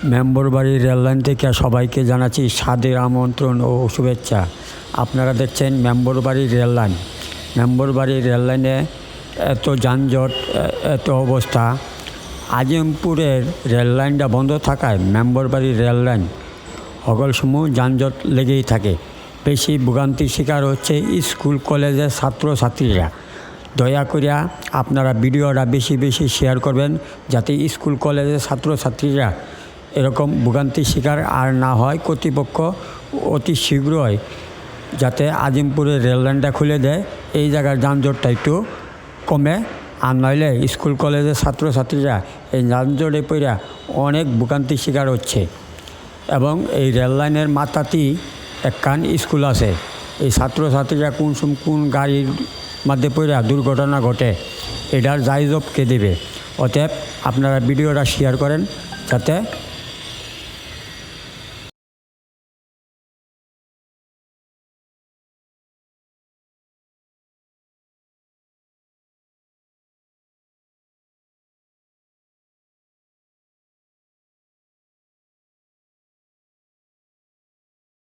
Member বাড়ির rail line থেকে সবাইকে জানাচ্ছি সাদর আমন্ত্রণ ও শুভেচ্ছা। আপনারা দেখছেন মেম্বর বাড়ির রেললাইন। মেম্বর বাড়ির রেললাইনে এত যানজট, এত অবস্থা। আজিমপুরের রেললাইনটা বন্ধ থাকায় মেম্বর বাড়ির রেললাইন হগলসমূহ যানজট লেগেই থাকে। বেশি ভোগান্তির শিকার হচ্ছে স্কুল কলেজের ছাত্রছাত্রীরা। দয়া করিয়া আপনারা ভিডিওটা বেশি বেশি শেয়ার করবেন, যাতে স্কুল কলেজের ছাত্রছাত্রীরা এরকম ভোগান্তির শিকার আর না হয়। কর্তৃপক্ষ অতি শীঘ্রই যাতে আজিমপুরের রেললাইনটা খুলে দেয়, এই জায়গার যানজটটা একটু কমে। আর নইলে স্কুল কলেজের ছাত্রছাত্রীরা এই যানজটে পড়ে অনেক ভোগান্তির শিকার হচ্ছে। এবং এই রেললাইনের মাথাতেই একখান স্কুল আছে। এই ছাত্রছাত্রীরা কোন গাড়ির মধ্যে পড়ে দুর্ঘটনা ঘটে, এটার জায়জব কে দেবে? অতএব আপনারা ভিডিওটা শেয়ার করেন, যাতে